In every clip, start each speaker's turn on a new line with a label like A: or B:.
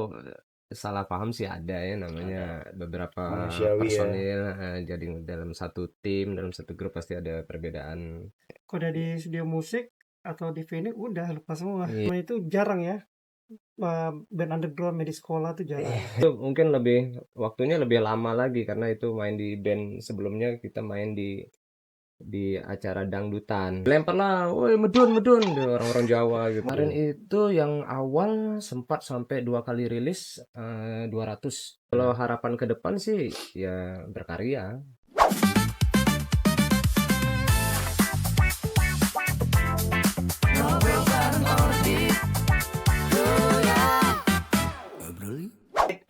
A: kalau salah paham sih ada ya, namanya beberapa
B: Manusiawi ya.
A: personil jadi dalam satu tim, dalam satu grup pasti ada perbedaan.
C: Kalau udah di studio musik atau di venue udah lupa semua.
A: Iya.
C: Nah, itu jarang ya. Band underground di sekolah tuh jarang.
A: Itu mungkin waktunya lebih lama lagi karena itu main di band sebelumnya, kita main di acara dangdutan. Lemparlah, woi medun medun, orang-orang Jawa gitu. Kemarin itu yang awal sempat sampai 2 kali rilis 200. Kalau harapan ke depan sih ya berkarya.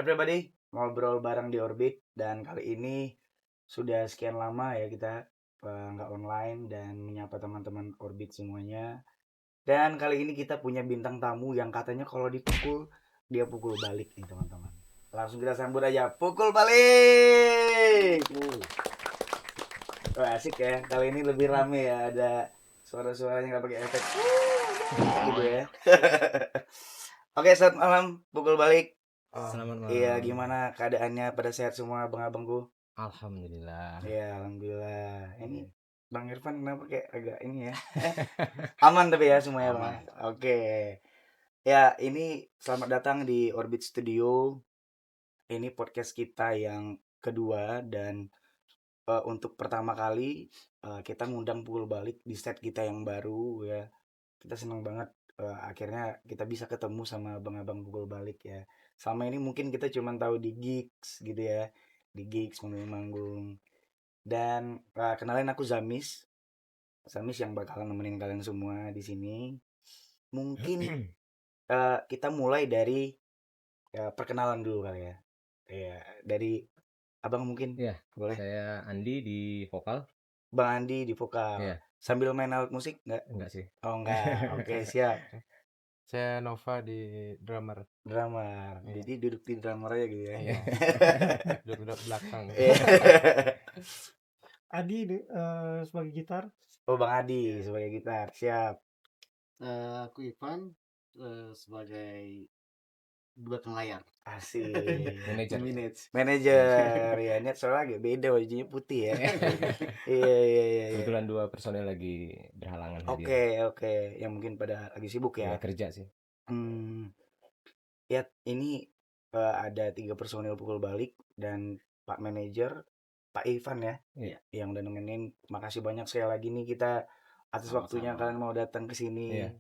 B: Everybody, ngobrol bareng di Orbit, dan kali ini sudah sekian lama ya kita nggak online dan menyapa teman-teman Orbit semuanya. Dan kali ini kita punya bintang tamu yang katanya kalau dipukul dia pukul balik nih teman-teman. Langsung kita sambut aja, pukul balik. Wah, asik ya, kali ini lebih rame ya, ada suara-suaranya nggak pakai efek gitu ya. Oke, selamat malam, pukul balik.
A: Selamat malam.
B: Iya, gimana keadaannya, pada sehat semua abang-abangku?
A: Alhamdulillah.
B: Iya, alhamdulillah. Ini Bang Irfan kenapa kayak agak ini ya? Aman tapi ya semuanya, Bang. Oke. Ya, ini selamat datang di Orbit Studio. Ini podcast kita yang kedua, dan untuk pertama kali kita ngundang pukul balik di set kita yang baru ya. Kita senang banget akhirnya kita bisa ketemu sama abang-abang pukul balik ya. Selama ini mungkin kita cuma tahu di gigs gitu ya, di gigs manggung. Dan kenalin, aku Zamis yang bakalan nemenin kalian semua di sini. Mungkin kita mulai dari perkenalan dulu kali ya. Ya, dari abang mungkin.
A: Iya,
B: Boleh.
A: saya Andi di vokal.
B: Bang Andi di vokal.
A: Iya.
B: Sambil main alat musik nggak?
A: Enggak sih.
B: Oh enggak. Oke, siap.
D: Saya Nova di drummer.
B: Drummer.
D: Iya.
B: Jadi duduk di drummer aja gitu ya.
D: Iya. Duduk belakang.
C: Adi sebagai gitar.
B: Oh, Bang Adi sebagai gitar. Siap.
E: Aku Ivan sebagai belakang layar.
B: Asik.
A: Manajer.
B: Ya, ini soalnya agak beda, wajunya putih ya. Iya.
A: Kebetulan 2 personel lagi berhalangan hadir.
B: Oke. Yang mungkin pada lagi sibuk ya.
A: Ya, kerja sih.
B: Ya, ini ada 3 personil pukul balik dan Pak Manajer, Pak Ivan ya.
A: Iya.
B: Yang udah nemenin. Makasih banyak sekali lagi nih kita atas waktunya kalian mau datang ke sini.
A: Iya.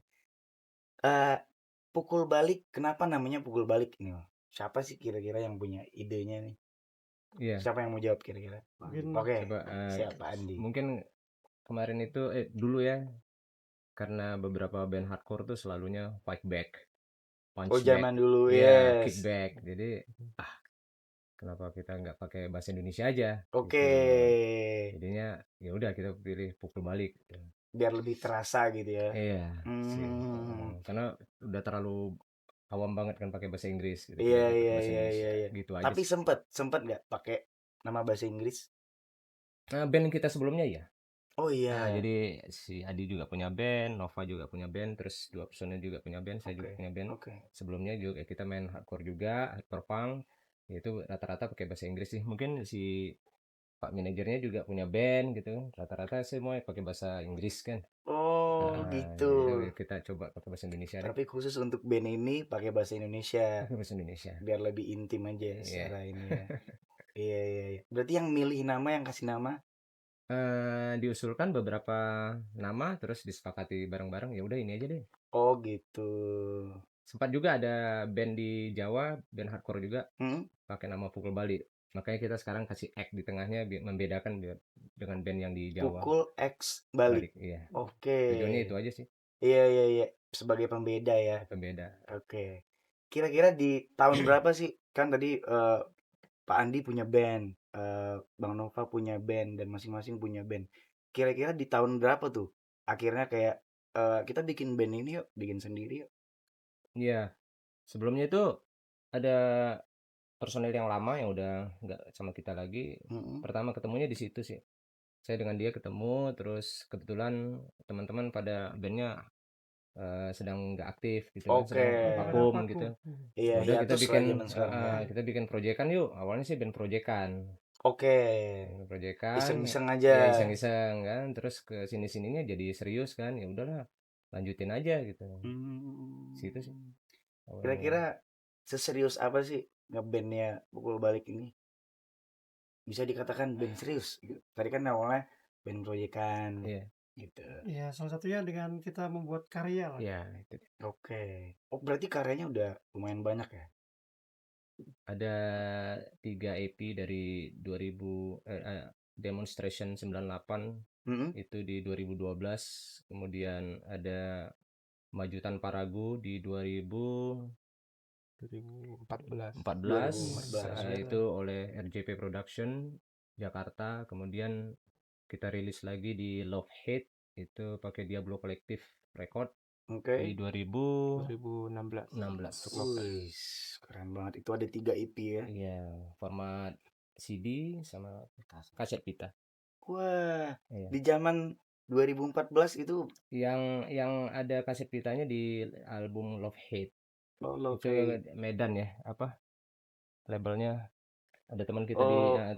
B: Pukul balik, kenapa namanya pukul balik ini? Siapa sih kira-kira yang punya idenya nih?
A: Iya.
B: Siapa yang mau jawab kira-kira? Oke.
A: Coba
B: Siapa Andi?
A: mungkin kemarin itu dulu ya, karena beberapa band hardcore tuh selalunya fight back, punch
B: Oh,
A: back,
B: zaman dulu
A: ya,
B: yes.
A: kick back. Jadi kenapa kita nggak pakai bahasa Indonesia aja?
B: Oke.
A: Gitu. Jadinya ya udah kita pilih pukul balik.
B: Biar lebih terasa gitu ya.
A: Iya. Sih. Karena udah terlalu awam banget kan pakai bahasa Inggris gitu.
B: Iya.
A: Gitu aja.
B: Tapi sempet nggak pakai nama bahasa Inggris?
A: Nah, band kita sebelumnya ya.
B: Oh iya.
A: Nah, jadi si Adi juga punya band, Nova juga punya band, terus 2 personel juga punya band, saya juga punya band. Sebelumnya juga kita main hardcore juga, hardcore punk. Itu rata-rata pakai bahasa Inggris sih. Mungkin si Pak manajernya juga punya band gitu. Rata-rata semua pakai bahasa Inggris kan.
B: Oh, gitu.
A: Jadi kita coba pakai bahasa Indonesia.
B: Tapi khusus untuk band ini pakai bahasa Indonesia.
A: Pakai bahasa Indonesia.
B: Biar lebih intim aja secara ini ya. Iya. Berarti yang milih nama, yang kasih nama?
A: Diusulkan beberapa nama, terus disepakati bareng-bareng, ya udah ini aja deh.
B: Oh gitu.
A: Sempat juga ada band di Jawa, band hardcore juga, pakai nama Pukul Balik. Makanya kita sekarang kasih X di tengahnya membedakan dengan band yang di Jawa.
B: Pukul X Balik.
A: Iya.
B: Oke.
A: Tujuannya itu aja sih.
B: Iya. Sebagai pembeda ya.
A: Pembeda.
B: Oke. Kira-kira di tahun berapa sih? Kan tadi Pak Andi punya band, Bang Nova punya band, dan masing-masing punya band. Kira-kira di tahun berapa tuh akhirnya kayak kita bikin band ini yuk, bikin sendiri yuk?
A: Iya. Sebelumnya itu ada personel yang lama yang udah nggak sama kita lagi. Pertama ketemunya di situ sih. Saya dengan dia ketemu, terus kebetulan teman-teman pada bandnya sedang nggak aktif gitu kan, sedang
B: Oke.
A: vakum gitu.
B: Iya,
A: Ya udah kita
B: hiatus lah
A: bikin
B: zaman sekarang ya.
A: kita bikin proyekan yuk. Awalnya sih band proyekan.
B: Oke.
A: Proyekan
B: Iseng-iseng
A: ya
B: aja.
A: iseng-iseng kan, terus ke sini-sininya jadi serius kan. Ya udahlah, lanjutin aja gitu. Situ sih
B: Hmm.
A: awalnya.
B: Kira-kira seserius apa sih ngebandnya Pukul Balik ini? Bisa dikatakan band serius gitu. Tadi kan awalnya band proyekan
A: Iya.
B: gitu.
C: Ya, salah satunya dengan kita membuat karya lah.
A: Ya, itu.
B: Oke. Oh, berarti karyanya udah lumayan banyak ya?
A: Ada 3 EP dari 2000 Demonstration 98
B: Mm-mm.
A: itu di 2012, kemudian ada Maju Tanpa Ragu di
D: 2014.
A: 2014
B: 2014 ya.
A: itu oleh RJP Production Jakarta, kemudian kita rilis lagi di Love Hate itu pakai Diablo Collective Record
B: Oke.
A: di 2016.
D: 2016 untuk lokal.
B: Wih, keren banget. Itu ada 3 EP ya.
A: Iya, format CD sama kaset pita.
B: Wah,
A: Iya.
B: di zaman 2014 itu
A: Yang ada kaset pitanya di album Love Hate.
B: Love
A: Itu
B: Hate.
A: Medan ya, apa labelnya? Ada teman kita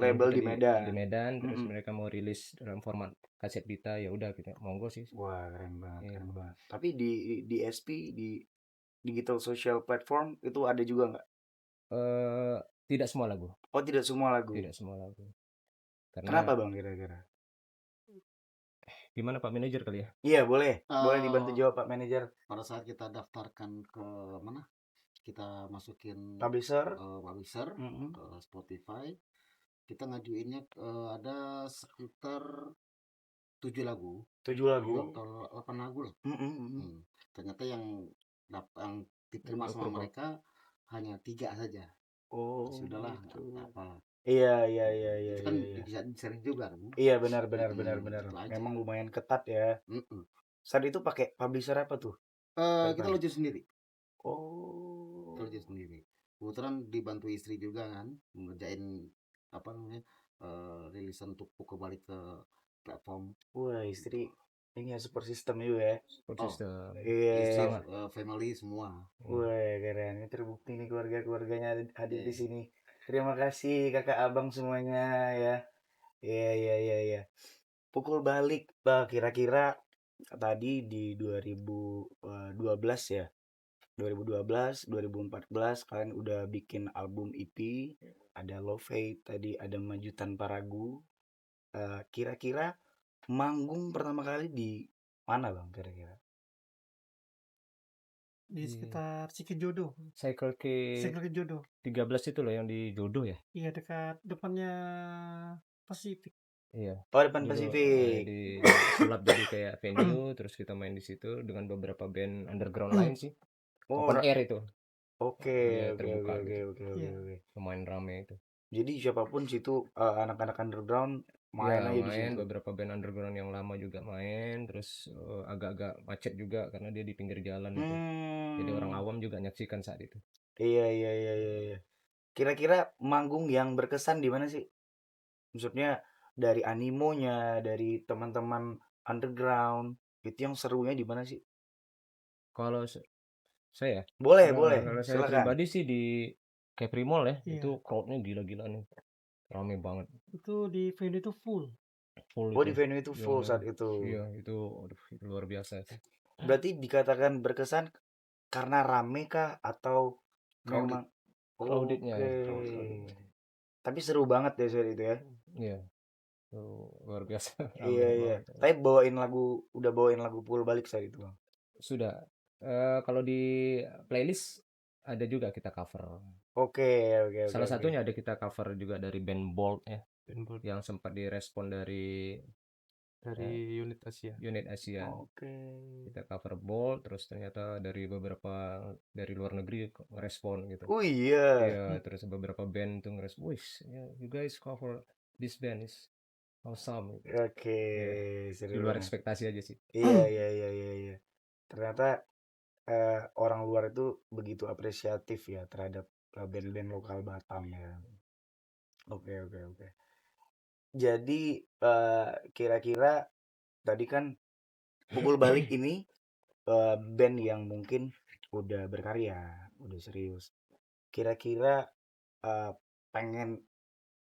B: Label di
A: di
B: Medan.
A: Medan, terus
B: Mm-mm.
A: mereka mau rilis dalam format kaset pita, ya udah kita monggo sih.
B: Wah, keren banget,
A: Iya.
B: keren banget. Tapi di SP di digital social platform itu ada juga nggak?
A: Tidak semua lagu,
B: Oh, tidak semua lagu.
A: tidak semua lagu.
B: Kenapa
A: Karena
B: Bang kira-kira?
A: gimana Pak Manajer kali ya?
B: Iya, boleh. Boleh
E: Eh,
B: dibantu jawab Pak Manajer.
E: pada saat kita daftarkan ke mana, kita masukin
B: Publisher.
E: publisher
B: Mm-mm.
E: ke Spotify, kita ngajuinnya ada sekitar 7 lagu
B: 7 lagu.
E: atau 8 lagu lah.
B: Mm-mm, mm-mm.
E: Ternyata yang diterima sama
A: Approval.
E: mereka hanya 3 saja.
B: Oh,
E: Sudahlah,
B: gitu.
E: apa
B: Iya, iya, iya, iya,
E: itu kan
B: iya, iya.
E: disaring juga kan.
B: Iya, benar, benar,
E: Mm-mm,
B: benar, benar.
E: gitu aja.
B: Memang lumayan ketat ya.
E: Mm-mm.
B: Saat itu pakai publisher apa tuh?
E: Kita
B: Bang?
E: lojur sendiri.
B: Oh.
E: Kita lojur sendiri. Kebetulan dibantu istri juga kan, ngerjain apa namanya, rilisan untuk Pukul Balik ke platform.
B: Wah, istri ini ya super system juga ya.
A: Support
E: Oh,
A: system.
B: Iya.
E: Istri,
A: Sangat.
E: family semua.
B: Wah, keren. Ini terbukti nih keluarga-keluarganya hadir di
E: Iya.
B: sini. Terima kasih kakak abang semuanya ya. Iya, iya, iya, iya. Pukul Balik, Pak. Kira-kira tadi di 2012 ya. 2012, 2014 kalian udah bikin album EP, ada Love Hate, tadi ada Maju Tanpa Ragu. Kira-kira manggung pertama kali di mana Bang kira-kira?
C: Di
A: Iya.
C: sekitar Cikijodo.
A: Cycle
C: Cycle Jodo.
A: K13 itu loh yang di Jodoh ya?
C: Iya, dekat depannya Pasifik.
A: Iya.
B: Oh, depan
A: Dulu
B: Pasifik.
A: disulap jadi kayak venue, terus kita main di situ dengan beberapa band underground lain sih.
B: Oh,
A: Open air itu.
B: oke,
A: Iya,
B: oke,
A: terbuka
B: oke,
A: gitu.
B: oke, oke,
C: Iya.
B: oke.
A: Lumayan rame itu.
B: Jadi siapapun situ anak-anak underground main
A: Ya,
B: aja di
A: main
B: situ.
A: beberapa band underground yang lama juga main, terus agak-agak macet juga karena dia di pinggir jalan itu. Jadi orang awam juga nyaksikan saat itu.
B: Iya, iya, iya, iya, iya. Kira-kira manggung yang berkesan di mana sih? Maksudnya dari animonya, dari teman-teman underground, itu yang serunya di mana sih?
A: Kalau saya,
B: Boleh, boleh.
A: kalau saya
B: Silakan.
A: pribadi sih di Capri Mall ya,
C: Iya.
A: itu crowdnya gila-gila nih, rame banget,
C: Itu di venue itu full.
A: full
B: Oh, di
A: itu.
B: venue itu full
A: Ya,
B: saat itu.
A: iya itu, aduh, itu luar biasa itu.
B: Berarti dikatakan berkesan karena rame kah atau
E: Crowded.
B: memang
A: Crowdednya
B: oke.
A: ya.
B: Tapi seru banget ya saat itu ya.
A: Iya, itu luar biasa,
B: Iya,
A: rame
B: iya.
A: banget.
B: Tapi udah bawain lagu Pukul Balik saat itu, Bang.
A: Sudah, kalau di playlist ada juga kita cover.
B: Oke, oke, oke,
A: Salah
B: oke.
A: satunya ada kita cover juga dari band Bolt ya,
D: Input
A: yang sempat direspon dari
D: dari unit Asia.
A: unit Asia.
B: Oke.
A: Kita cover Bolt, terus ternyata dari beberapa dari luar negeri ngerespon gitu.
B: Oh iya.
A: Iya, terus beberapa band tuh ngerespon, wih, you guys cover this band is awesome. Gitu.
B: Oke,
A: Iya.
B: seru
A: Di luar
B: banget.
A: ekspektasi aja sih.
B: Iya, iya, iya, iya, iya. Ternyata orang luar itu begitu apresiatif ya terhadap band-band lokal Batam ya. Oke, oke, oke. Jadi kira-kira tadi kan Pukul Balik ini band yang mungkin udah berkarya, udah serius. Kira-kira pengen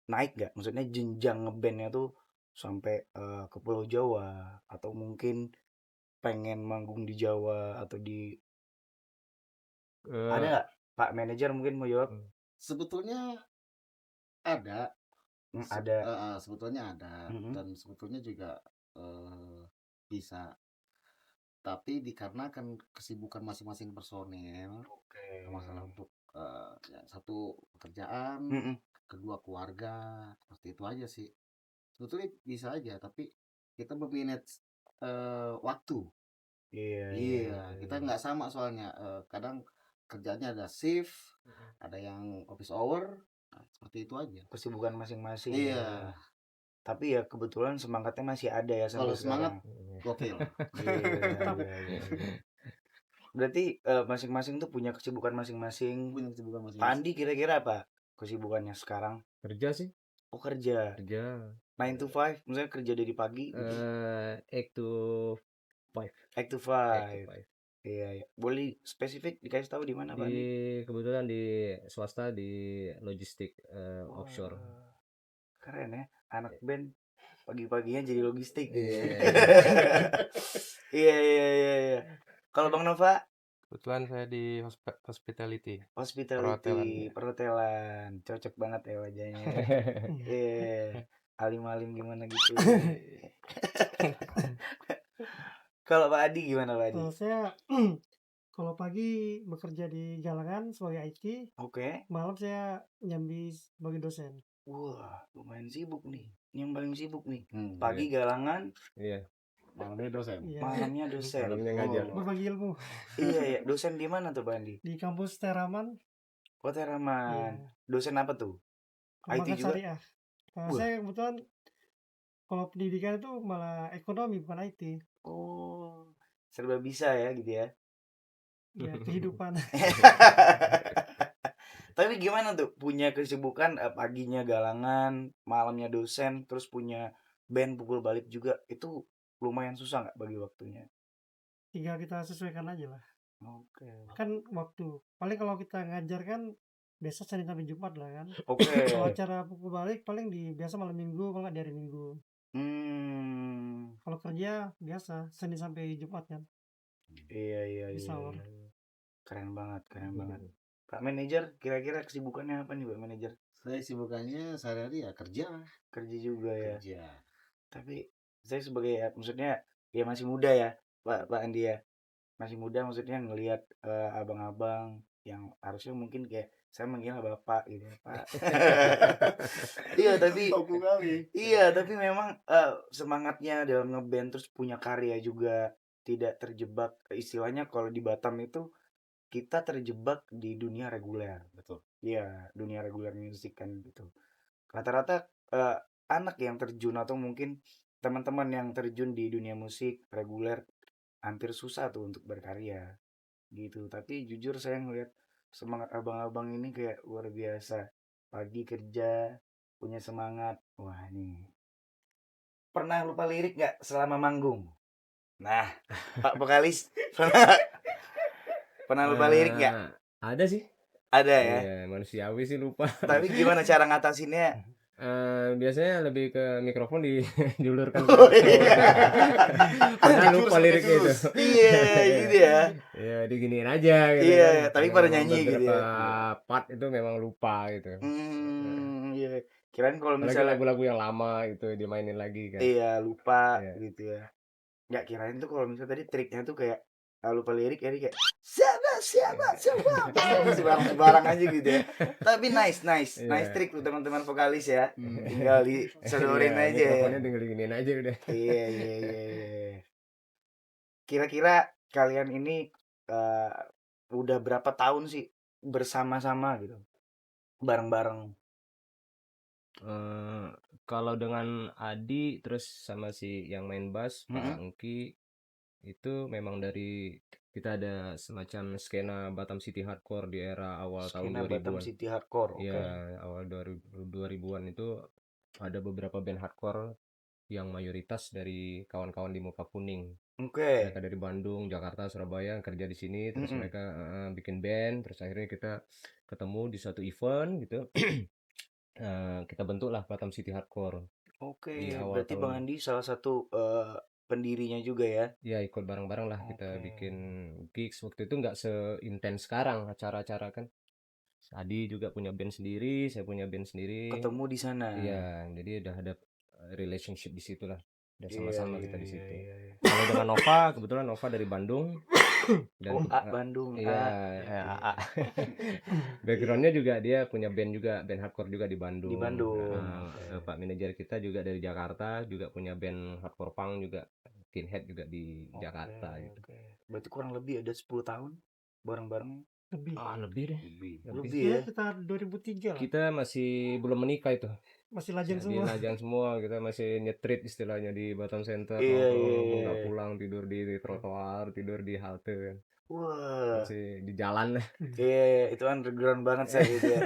B: naik nggak? Maksudnya jenjang ngebandnya tuh sampai ke Pulau Jawa atau mungkin pengen manggung di Jawa atau di ada
A: Eh,
B: nggak? Pak manajer mungkin mau jawab?
E: Sebetulnya ada,
B: Ada.
E: sebetulnya ada,
B: Mm-mm.
E: dan sebetulnya juga bisa, tapi dikarenakan kesibukan masing-masing personel,
B: Oke.
E: masalah untuk ya, satu pekerjaan,
B: Mm-mm.
E: kedua keluarga, seperti itu aja sih. Sebetulnya bisa aja, tapi kita memanage waktu.
B: Iya,
E: Iya, kita nggak sama soalnya. Kadang kerjanya ada shift, ada yang office hour, nah, seperti itu aja.
B: kesibukan masing-masing
E: Iya,
B: ya. Tapi ya kebetulan semangatnya masih ada ya sampai
E: kalau semangat
B: sekarang.
E: gokil.
B: Iya, iya. Berarti masing-masing tuh punya kesibukan masing-masing.
E: Punya kesibukan
B: Pak
E: masing-masing.
B: Andi kira-kira apa kesibukannya sekarang?
A: kerja sih,
B: Oh kerja.
A: kerja.
B: 9 to 5, misalnya kerja dari pagi gitu.
A: 8 to 5.
B: 8 to
A: 8 to
B: 5.
A: 5.
B: Iya, iya. Boleh spesifik dikasih tahu di mana Pak
A: Di
B: Andi?
A: kebetulan di swasta di logistik offshore.
B: Wah, keren ya. Anak band pagi-paginya jadi logistik gitu ya.
A: Iya.
B: Iya, iya, iya, iya. Kalau Bang Nova,
D: Kebetulan saya di hospitality.
B: hospitality, perhotelan. Cocok banget ya wajahnya. Iya, alim-alim gimana gitu. Kalau Pak Adi gimana Pak Adi?
C: Kalau saya kalau pagi bekerja di galangan sebagai IT,
B: Oke.
C: malam saya nyambi sebagai dosen.
B: Wah, lumayan sibuk nih. Ini yang paling sibuk nih.
E: Hmm,
B: Pagi galangan,
A: Iya,
E: malamnya dosen.
C: Iya,
B: malamnya dosen.
A: malamnya ngajar.
B: Oh.
C: berbagi ilmu
B: Iya, ya. Dosen di mana tuh Pak Andi?
C: di kampus Teraman,
B: Oh, Teraman.
C: iya,
B: Dosen apa tuh? IT
C: Perbankan
B: juga?
C: Syariah. Nah,
B: Wah.
C: saya kebetulan kalau pendidikan itu malah ekonomi bukan IT.
B: Oh, serba bisa ya gitu ya.
C: Ya, kehidupan.
B: Tapi gimana tuh punya kesibukan paginya galangan, malamnya dosen, terus punya band pukul balik juga. Itu lumayan susah nggak bagi waktunya?
C: Tinggal kita sesuaikan aja lah.
B: Oke.
C: Kan waktu. Paling kalau kita ngajar kan biasa Senin sampai Jumat lah kan.
B: Oke.
C: Kalau acara pukul balik paling di biasa malam Minggu, kalau nggak di hari Minggu.
B: Hmm.
C: Kalau kerja biasa Senin sampai Jumat kan.
B: Iya, iya,
C: Di
B: iya.
C: sahur.
B: Iya. Keren banget, keren banget. Pak manajer, kira-kira kesibukannya apa nih Pak manajer?
E: Saya sibukannya sehari-hari ya kerja,
B: Kerja juga ya.
E: kerja.
B: Tapi saya sebagai maksudnya ya masih muda ya Pak Andi ya, masih muda maksudnya ngelihat abang-abang yang harusnya mungkin kayak saya manggilnya bapak gitu ya Pak. Iya tapi
E: Aku kali.
B: iya tapi memang semangatnya dalam ngeband terus punya karya juga, tidak terjebak istilahnya kalau di Batam itu kita terjebak di dunia reguler.
E: Betul.
B: Iya, dunia reguler musik kan gitu. Rata-rata anak yang terjun atau mungkin teman-teman yang terjun di dunia musik reguler hampir susah tuh untuk berkarya gitu. Tapi jujur saya ngeliat semangat abang-abang ini kayak luar biasa. Pagi kerja, punya semangat. Wah nih. Pernah lupa lirik nggak selama manggung? Nah, Pak vokalis pernah lupa lirik nggak?
A: Ada sih.
B: Ada ya.
A: Iya, manusiawi sih lupa.
B: Tapi gimana cara ngatasinnya?
A: Biasanya lebih ke mikrofon dijulurkan ke
B: Oh, iya.
A: padahal lupa liriknya itu.
B: Iya, gitu ya.
A: Ya diginiin aja gitu
B: Iya,
A: kan.
B: tapi
A: Kalau
B: pada nyanyi gitu
A: beberapa
B: ya.
A: part itu memang lupa gitu.
B: Iya. Kirain kalau
A: Apalagi
B: misalnya
A: lagu-lagu yang lama itu dimainin lagi kan.
B: iya lupa
A: Iya.
B: gitu ya. Nggak kirain tuh kalau misalnya tadi triknya tuh kayak lupa lirik jadi kayak siapa sebarang aja gitu ya. Tapi nice
A: Iya.
B: trick tuh teman-teman vokalis ya. Tinggal disodorin
A: Iya,
B: aja ya.
A: mikrofonnya tinggal diginiin aja udah.
B: Iya. Kira-kira kalian ini udah berapa tahun sih bersama-sama gitu? Bareng-bareng.
A: Kalau dengan Adi terus sama si yang main bass Pak Angki itu memang dari kita ada semacam skena Batam City Hardcore di era awal tahun
B: Skena Batam
A: 2000-an.
B: City Hardcore, oke.
A: Iya, awal 2000-an itu ada beberapa band hardcore yang mayoritas dari kawan-kawan di Muka Kuning.
B: Oke.
A: Mereka dari Bandung, Jakarta, Surabaya kerja di sini, terus
B: Mm-mm.
A: mereka bikin band, terus akhirnya kita ketemu di suatu event gitu. Kita bentuklah Batam City Hardcore di
B: Oke,
A: awal
B: berarti Bang
A: tahun.
B: Andi salah satu pendirinya juga ya.
A: Ya ikut bareng-bareng lah kita
B: Oke.
A: bikin gigs. Waktu itu nggak seintens sekarang acara-acara kan. Adi juga punya band sendiri, saya punya band sendiri.
B: Ketemu di sana.
A: Iya, jadi udah ada relationship di situ lah. Udah
B: Iya,
A: sama-sama
B: iya,
A: kita di
B: iya,
A: situ.
B: iya, iya.
A: Kalau dengan Nova, kebetulan Nova dari Bandung dan
B: Oh, Bandung.
A: iya,
B: Iya,
A: AA. Backgroundnya juga dia punya band juga, band hardcore juga di Bandung.
B: Di Bandung. Oke.
A: Pak manajer kita juga dari Jakarta, juga punya band hardcore punk juga, Skinhead juga di Jakarta gitu.
B: Oke. Berarti kurang lebih ada 10 tahun bareng-bareng.
C: Lebih.
A: Lebih deh.
E: Lebih.
B: Lebih
C: Ya
B: ya.
C: sekitar 2003 lah.
A: Kita masih belum menikah itu.
C: Masih lajang
A: Jadi
C: semua.
A: lajang semua, kita masih nyetrit istilahnya di Batam Center,
B: Iya, iya,
A: nongkrong nggak
B: iya.
A: pulang, tidur di trotoar, tidur di halte,
B: Wah.
A: masih di jalan.
B: Iya, itu underground banget saya gitu ya.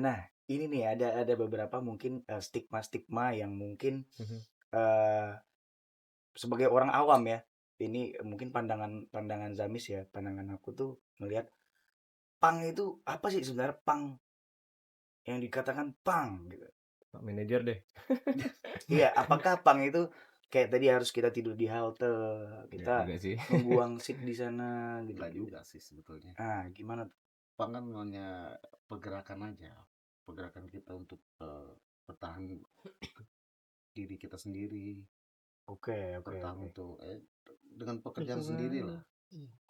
B: Nah, ini nih ada beberapa mungkin stigma-stigma yang mungkin
A: Mhm.
B: sebagai orang awam ya. Ini mungkin pandangan Zamis ya, pandangan aku tuh melihat punk itu apa sih sebenarnya punk? Yang dikatakan punk gitu.
A: Pak manajer deh.
B: Iya, apakah punk itu kayak tadi harus kita tidur di halte,
A: Nggak
B: kita
A: juga sih.
B: membuang seat di sana gitu.
E: Enggak juga sih sebetulnya.
B: Gimana tuh?
E: Punk kan hanya pergerakan aja. Pergerakan kita untuk bertahan diri kita sendiri.
B: Oke.
E: Bertahan untuk dengan pekerjaan sendiri lah.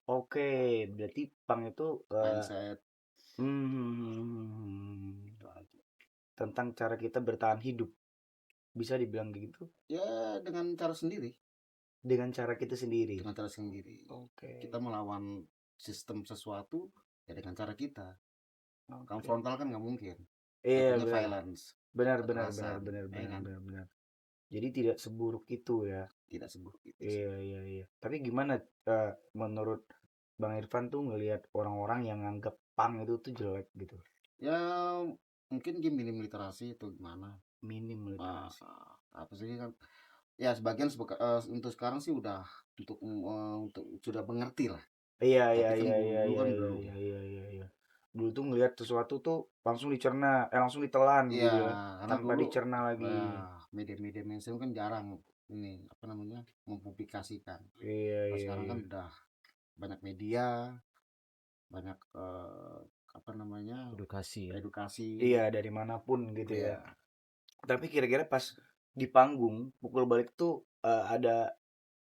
B: Oke, berarti punk itu
E: Mindset
B: hmm,
E: itu aja.
B: tentang cara kita bertahan hidup. Bisa dibilang gitu
E: Ya dengan cara sendiri.
B: dengan cara kita sendiri.
E: Dengan cara sendiri.
B: Oke.
E: Kita melawan sistem sesuatu ya dengan cara kita. Kalau
B: Oke.
E: frontal kan nggak mungkin.
B: Iya,
E: Jatuhnya
B: benar.
E: violence.
B: Benar.
E: Kekerasan, ya kan?
B: Benar. Jadi tidak seburuk itu ya.
E: Tidak seburuk itu sih.
B: Iya. Tapi gimana menurut Bang Irfan tuh ngelihat orang-orang yang nganggap punk itu tuh jelek gitu?
E: Ya mungkin dia minim literasi atau gimana.
B: Minim literasi.
E: Apa sih kan? Ya sebagian untuk sekarang sih udah untuk sudah mengerti lah.
B: Iya.
E: Tapi kan dulu kan belum.
B: Iya. Dulu tuh ngelihat sesuatu tuh langsung dicerna, langsung ditelan
E: Iya,
B: gitu ya,
E: karena
B: tanpa
E: dulu
B: dicerna lagi.
E: media-media mainstream kan jarang ini apa namanya mempublikasikan.
B: Iya.
E: Kalau sekarang kan udah banyak media, banyak apa namanya
A: Edukasi ya.
E: edukasi.
B: Iya, dari manapun gitu
E: Iya.
B: ya. Tapi kira-kira pas di panggung pukul balik tuh ada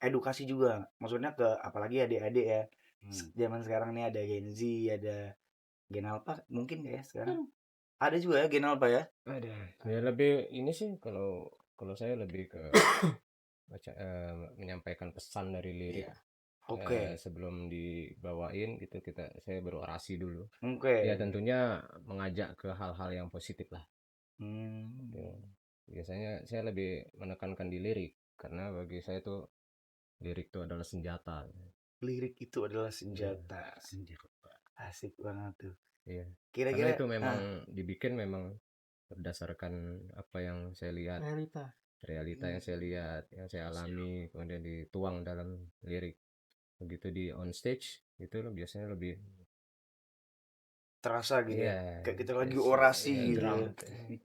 B: edukasi juga. Maksudnya ke apalagi adik-adik ya. Zaman sekarang nih ada Gen Z, ada Gen Alpha mungkin nggak ya sekarang? Ada juga ya Gen Alpha ya?
A: Ada. Ya lebih ini sih kalau saya lebih ke menyampaikan pesan dari lirik.
B: Iya. Oke.
A: Sebelum dibawain gitu saya berorasi dulu.
B: Oke.
A: Ya tentunya mengajak ke hal-hal yang positif lah.
B: Hmm.
A: Ya. Biasanya saya lebih menekankan di lirik karena bagi saya tuh lirik itu adalah senjata.
B: Lirik itu adalah senjata. Asik banget tuh.
A: Iya.
B: Kira-kira
A: Karena itu memang dibikin memang berdasarkan apa yang saya lihat, realita yang saya lihat, yang saya alami, kemudian dituang dalam lirik. Begitu di on stage itu biasanya lebih
B: terasa gitu ya.
A: Iya,
B: Kayak kita lagi
A: yes,
B: orasi
A: iya,
B: gitu
A: drum.
B: ya.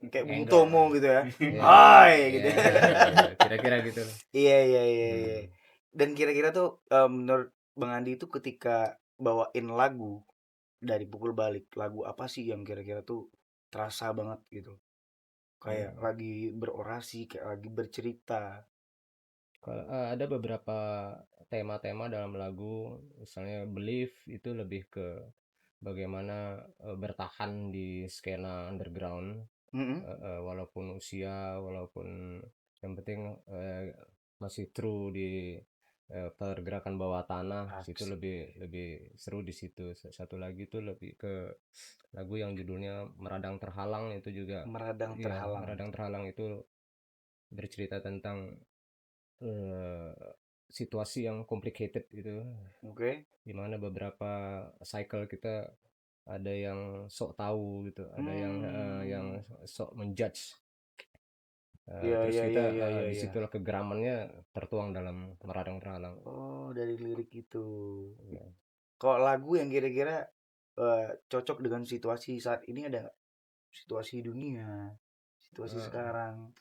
B: Kayak Bung
A: Enggak.
B: Tomo gitu ya.
A: Iya.
B: Hai gitu.
A: Iya, kira-kira gitu lah.
B: Iya. Dan kira-kira tuh menurut Bang Andi itu ketika bawain lagu dari pukul balik, lagu apa sih yang kira-kira tuh terasa banget gitu? Kayak lagi berorasi, kayak lagi bercerita.
A: Ada beberapa tema-tema dalam lagu, misalnya Believe itu lebih ke bagaimana bertahan di skena underground, walaupun usia, walaupun yang penting masih true di pergerakan bawah tanah. Itu lebih seru di situ. Satu lagi itu lebih ke lagu yang judulnya Meradang Terhalang, itu juga
B: Meradang
A: iya,
B: Terhalang.
A: Meradang Terhalang itu bercerita tentang situasi yang complicated gitu.
B: Oke.
A: Dimana beberapa cycle kita ada yang sok tahu gitu, ada yang sok menjudge
B: Iya,
A: Terus
B: iya,
A: kita
B: iya, iya, iya,
A: di
B: iya.
A: situlah kegeramannya tertuang dalam Meradang-Meralang.
B: Oh, dari lirik itu.
A: Iya.
B: Kalau lagu yang kira-kira cocok dengan situasi saat ini ada nggak? Situasi dunia, situasi
A: Eh,
B: sekarang.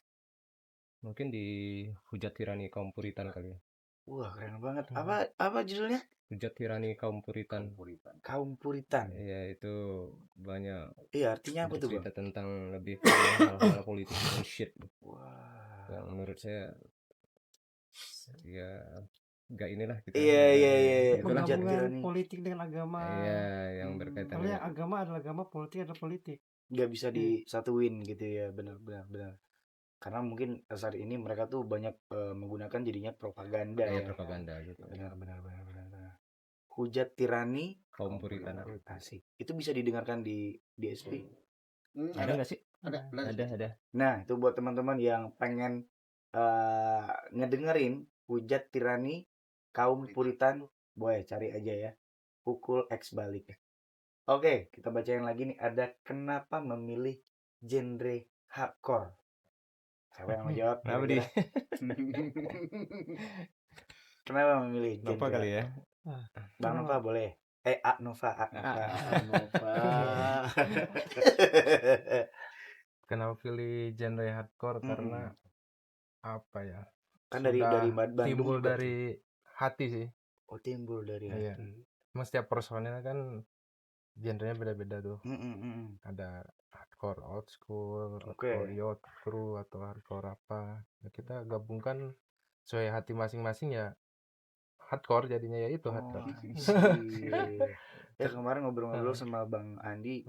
A: Mungkin di Hujat Tirani Kaum Puritan kali ya.
B: Wah, keren banget. Apa judulnya?
A: Hujat Tirani Kaum Puritan.
B: Kaum Puritan.
A: Ya itu banyak
B: Iya, artinya apa tuh, Bang?
A: bercerita tentang lebih ke hal-hal politik bullshit
B: Wah.
A: yang menurut saya ya nggak inilah kita
B: Iya, iya, iya, iya.
A: itulah
B: Hujat
C: Penggabungan
B: tirani.
C: politik dengan agama.
A: ya yang berkaitan
C: Soalnya
A: dengan
C: agama adalah agama, politik adalah politik.
B: Nggak bisa
C: Iya.
B: disatuin gitu ya, benar, benar, benar. Karena mungkin saat ini mereka tuh banyak menggunakan jadinya propaganda
A: ya
B: ya.
A: propaganda gitu.
B: Benar, benar, benar, benar, benar. Hujat tirani
A: Kaum Puritan.
B: asik. Itu bisa didengarkan di DSP.
A: Ada nggak sih?
E: Ada.
B: Nah, itu buat teman-teman yang pengen ngedengerin Hujat Tirani Kaum Puritan, boleh cari aja ya. Pukul X balik. Oke, kita bacain lagi nih. Ada kenapa memilih genre hardcore? Siapa yang mau jawab?
A: Kenapa di
B: kira-kira? Kenapa memilih genre?
A: Nova kali ya?
B: Bang Nova boleh. A Nova.
D: Kenapa pilih genre hardcore? Karena apa ya?
B: Kan dari
D: Sudah
B: Bandung
D: timbul
B: juga tuh.
D: dari hati sih.
B: Oh, timbul dari
D: Iya.
B: hati.
D: Emang setiap personilnya kan genrenya beda-beda tuh. Ada hardcore old school,
B: Oke.
D: hardcore yacht crew atau hardcore apa. Nah, kita gabungkan sesuai hati masing-masing ya. Hardcore jadinya ya itu hardcore.
B: Ya kemarin ngobrol-ngobrol sama Bang Andi.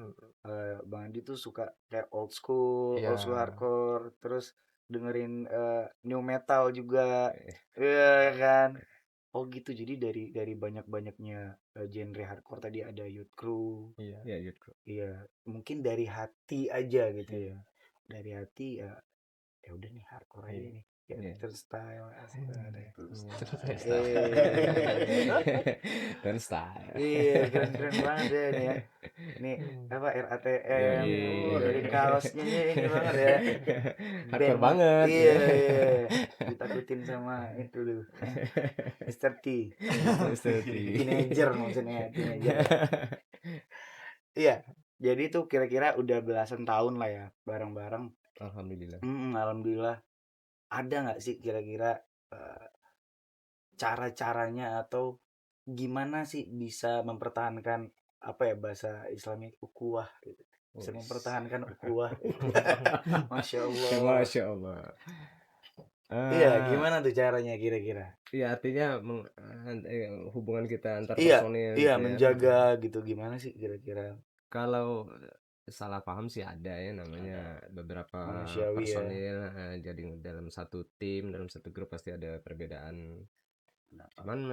B: Bang Andi tuh suka kayak old school
D: Iya.
B: hardcore, terus dengerin new metal juga. Iya kan. Oh gitu. Jadi dari banyak-banyaknya genre hardcore tadi ada Youth Crew.
D: Iya.
A: Ya gitu.
B: Iya, mungkin dari hati aja gitu ya. Dari hati ya udah nih hardcore aja nih. Ya,
A: Iya.
B: Turnstile asik banget ya.
A: Turnstile.
B: Iya, keren banget ya ini ya. Ini apa RATM, dari kaosnya ya ini banget ya.
A: Hardcore banget.
B: Iya, iya. Ditakutin sama itu dulu. Mr. T. Teenager maksudnya, teenager. Iya, jadi tuh kira-kira udah belasan tahun lah ya bareng-bareng.
A: Alhamdulillah.
B: Alhamdulillah. Ada nggak sih kira-kira cara-caranya atau gimana sih bisa mempertahankan apa ya bahasa Islamnya ukhuwah gitu. Bisa mempertahankan ukhuwah. Masya Allah.
A: Masya Allah.
B: Iya, gimana tuh caranya kira-kira?
A: Iya artinya hubungan kita antar
B: Iya,
A: personil
B: iya
A: gitu ya.
B: menjaga gitu gimana sih kira-kira?
A: Kalau salah paham sih ada ya namanya beberapa
B: Manusiawi ya.
A: personil jadi dalam satu tim, dalam satu grup pasti ada perbedaan. Cuman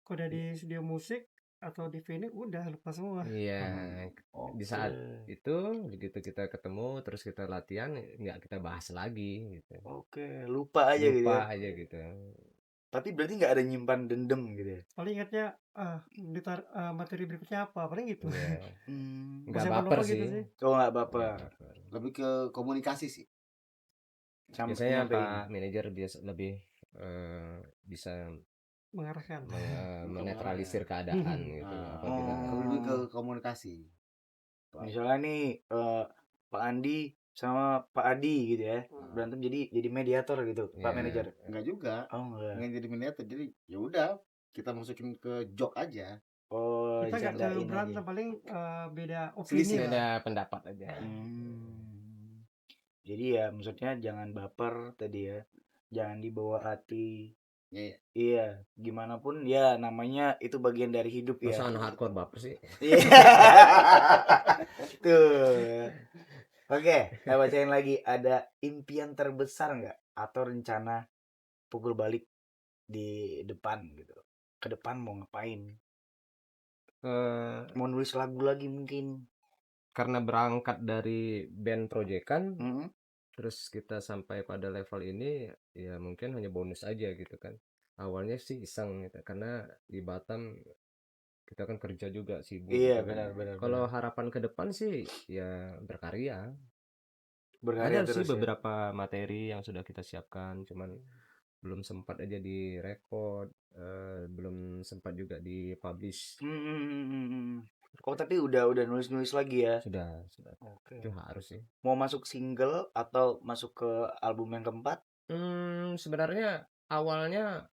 C: Kok udah di studio musik atau di venue udah lupa semua.
A: iya di saat itu begitu kita ketemu terus kita latihan nggak kita bahas lagi gitu.
B: Oke, lupa aja gitu ya.
A: Lupa aja gitu.
B: Tapi berarti nggak ada nyimpan dendam gitu ya?
C: Paling ingatnya materi berikutnya apa, paling gitu.
A: Iya. Nggak
C: Bahasa
A: baper
C: Manova gitu
A: sih.
C: sih.
B: Oh nggak
A: Nggak
B: baper.
A: baper.
E: Lebih ke komunikasi sih.
A: Biasanya
B: Nyampein.
A: Pak manajer lebih bisa
C: Mengarahkan.
A: menetralisir keadaan gitu apabila
E: Lebih ke komunikasi.
B: Misalnya nih Pak Andi sama Pak Adi gitu ya berantem jadi mediator gitu Pak
A: Iya.
B: manajer.
E: Enggak juga.
B: Oh enggak.
E: Nggak jadi mediator. Jadi ya udah kita masukin ke jok aja.
B: Oh
C: Kita nggak
B: dicandain
C: ke
B: aja.
C: berantem, paling beda
B: Selisih
C: opini lah.
A: beda pendapat aja.
B: Jadi ya maksudnya jangan baper tadi ya, jangan dibawa hati.
E: Iya.
B: Iya, gimana pun ya namanya itu bagian dari hidup ya.
A: Masa anak hardcore baper sih?
B: Iya. Tuh. Oke, saya bacain lagi. Ada impian terbesar nggak atau rencana pukul balik di depan gitu? Ke depan mau ngapain? Mau nulis lagu lagi mungkin?
A: Karena berangkat dari band proyekan,
B: Mm-mm.
A: terus kita sampai pada level ini, ya mungkin hanya bonus aja gitu kan. Awalnya sih iseng gitu, karena di Batam kita kan kerja juga sibuk
B: Iya
A: gitu kan.
B: benar.
A: Kalau harapan ke depan sih ya berkarya.
B: berkarya
A: Ada sih
B: terus ya.
A: beberapa materi yang sudah kita siapkan, cuman belum sempat aja direkod, belum sempat juga dipublish.
B: Oh tapi udah nulis lagi ya.
A: Sudah.
B: Oke.
A: Itu harus sih.
B: Mau masuk single atau masuk ke album yang keempat?
A: Sebenarnya awalnya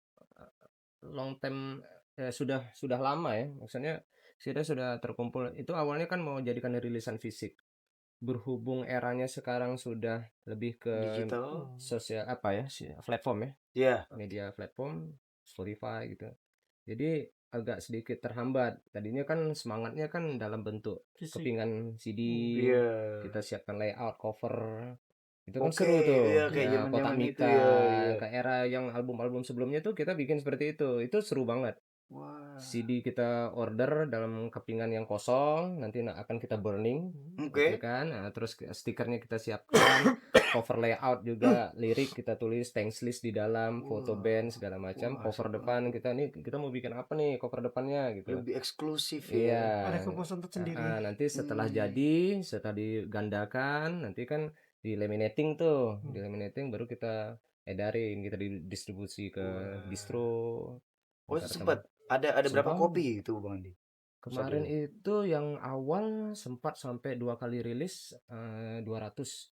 A: long term, sudah lama ya, maksudnya kita sudah terkumpul. Itu awalnya kan mau jadikan rilisan fisik. Berhubung eranya sekarang sudah lebih ke
B: Digital?
A: sosial apa ya, platform ya,
B: Iya.
A: media platform, Spotify gitu. Jadi agak sedikit terhambat. Tadinya kan semangatnya kan dalam bentuk
C: Fisik.
A: kepingan CD,
B: Iya.
A: kita siapkan layout, cover. Itu kan
B: Oke,
A: seru tuh.
B: iya kayak
A: Ya, kotak
B: zaman-zaman itu
A: Mika,
B: ya, iya.
A: ke era yang album-album sebelumnya tuh kita bikin seperti itu. Itu seru banget.
B: Wah.
A: CD kita order dalam kepingan yang kosong, nanti akan kita burning,
B: Oke.
A: gitu kan. Nah, terus stikernya kita siapkan, cover layout juga, lirik kita tulis, thanks list di dalam, foto
B: Wah.
A: band segala macam,
B: Wah,
A: cover
B: asik
A: depan kita mau bikin apa nih cover depannya gitu.
B: Lebih eksklusif
A: Iya.
B: ya.
C: Ada kepuasan tersendiri.
A: Nanti setelah setelah digandakan, nanti kan di laminating baru kita edarin, kita distribusi ke
B: Wah.
A: distro.
B: Oh
A: antar
B: sempat
A: teman.
B: ada berapa
A: Sempat.
B: kopi itu Bang Andi?
A: Kemarin itu yang awal sempat sampai 2 kali rilis, 200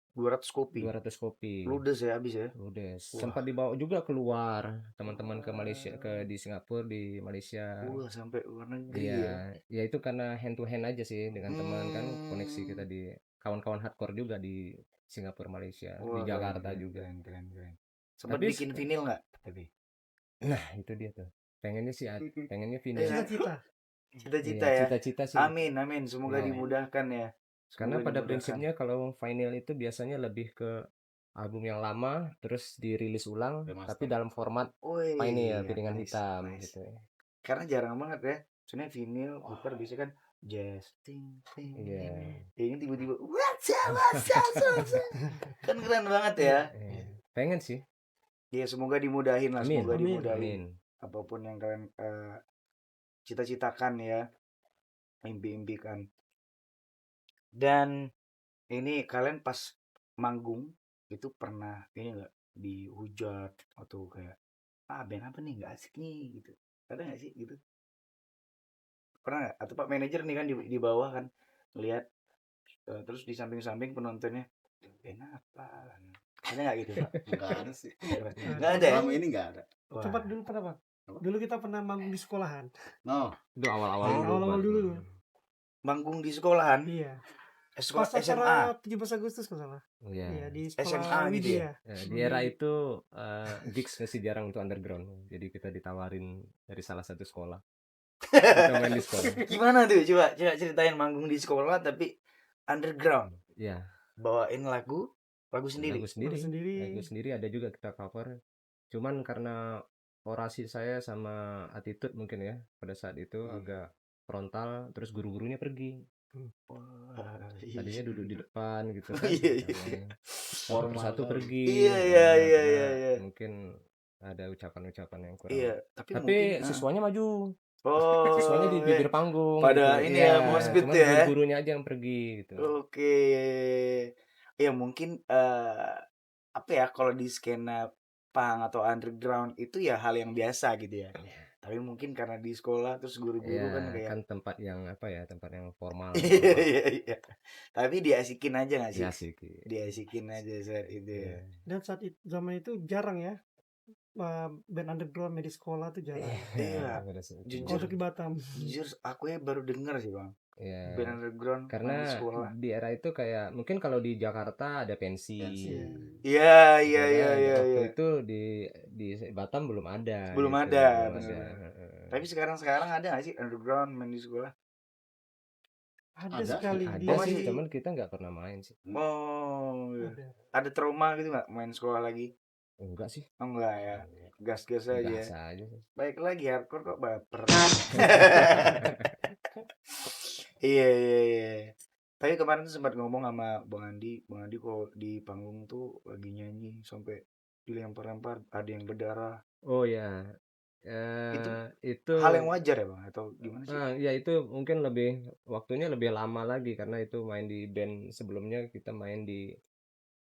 B: kopi.
A: 200 kopi.
B: Ludes ya habis ya.
A: Ludes.
B: Wah.
A: Sempat dibawa juga keluar, teman-teman ke Malaysia, di Singapura, di Malaysia.
B: Wah sampai luar negeri ya.
A: Iya, ya itu karena hand to hand aja sih dengan teman kan, koneksi kita di kawan-kawan hardcore juga di Singapura, Malaysia, di
B: Wah,
A: Jakarta
B: keren,
A: juga.
B: keren. Sempat
A: Tapi
B: bikin vinil nggak? Tapi
A: Nah, itu dia tuh. Pengennya vinyl.
C: Cita-cita.
B: cita-cita
A: Iya,
B: ya.
A: cita-cita sih.
B: Amin. Semoga
A: Iya.
B: dimudahkan ya.
A: Karena
B: Semoga
A: pada
B: dimudahkan.
A: prinsipnya kalau vinyl itu biasanya lebih ke album yang lama terus dirilis ulang,
E: Remaster.
A: tapi dalam format
B: Wih,
A: vinyl
B: iya,
A: piringan
B: nice,
A: hitam
B: nice.
A: gitu.
B: Karena jarang banget ya. Soalnya vinyl putar bisa kan jazz ting.
A: Iya.
B: Ya, ini tiba-tiba what's up. Kan keren banget ya.
A: Pengen sih.
B: Ya semoga dimudahin lah,
A: Amin.
B: semoga dimudahin.
A: Amin.
B: Apapun yang kalian cita-citakan ya, impi-impikan. Dan ini kalian pas manggung itu pernah ini nggak dihujat atau kayak band apa nih nggak asik nih gitu, ada nggak sih gitu? Pernah nggak? Atau Pak manajer nih kan di bawah kan lihat, terus di samping-samping penontonnya band apa? Ada nggak gitu Pak?
E: Nggak ada sih.
B: Nggak ada ya?
E: Selama ini nggak ada.
B: Wah.
C: Coba dulu pernah Bang. Dulu kita pernah manggung di sekolahan.
E: No.
A: Itu awal-awal dulu.
C: Awal-awal
A: Bang.
C: dulu.
B: Manggung di sekolahan,
C: Iya.
B: sekolah
C: Pas
B: SMA.
C: acara 17 Agustus kalau salah.
A: Iya.
C: Iya, di
B: SMA
C: sekolah
B: gitu ya?
C: Widya.
A: Di era itu gigs masih jarang untuk underground. Jadi kita ditawarin dari salah satu sekolah. Kita main di sekolah.
B: Gimana tuh? Coba ceritain manggung di sekolah tapi underground.
A: Iya.
B: Bawain lagu sendiri.
A: Lagu sendiri ada juga kita cover. Cuman karena orasi saya sama attitude mungkin ya pada saat itu agak frontal, terus guru-gurunya pergi.
B: Wah,
A: Tadinya duduk di depan gitu kan.
B: Iya.
A: Satu pergi.
B: Iya.
A: Mungkin ada ucapan-ucapan yang kurang.
B: Iya,
A: Tapi
B: mungkin,
A: siswanya maju.
B: Oh,
A: Siswanya di bibir panggung.
B: pada
A: gitu.
B: ini ya, moshpit
A: cuman
B: ya.
A: Gurunya aja yang pergi gitu.
B: Oke. Ya mungkin apa ya, kalau di skena punk atau underground itu ya hal yang biasa gitu ya. Tapi mungkin karena di sekolah terus guru-guru kan kayak
A: kan tempat yang tempat yang formal.
B: Iya. Tapi diasikin aja nggak sih? Diasikin aja saat itu ya.
C: Dan saat zaman itu jarang ya. Band underground di sekolah tuh jarang.
B: Iya.
C: Untuk di Batam.
B: Jujur aku ya baru denger sih Bang.
A: Iya.
B: Band underground
A: Karena
B: di sekolah.
A: di era itu kayak mungkin kalau di Jakarta ada pensi.
B: Iya.
A: Waktu itu di Batam belum ada.
B: Belum
A: gitu.
B: ada.
A: Ada.
B: Tapi sekarang ada nggak sih underground main di sekolah?
C: Ada sekali.
A: Ada sih, cuman kita nggak pernah main sih.
B: Oh, ada trauma gitu nggak main sekolah lagi?
A: Enggak sih.
B: Oh enggak ya. Gas-gas aja.
A: Gas aja sih.
B: Baik lagi hardcore kok baper. Iya. Tapi kemarin tuh sempat ngomong sama Bang Andi kok di panggung tuh lagi nyanyi sampai dilempar-lempar, ada yang berdarah.
A: Oh ya. Itu
B: hal yang wajar ya Bang atau gimana sih?
A: Ya itu mungkin waktunya lebih lama lagi karena itu main di band sebelumnya kita main di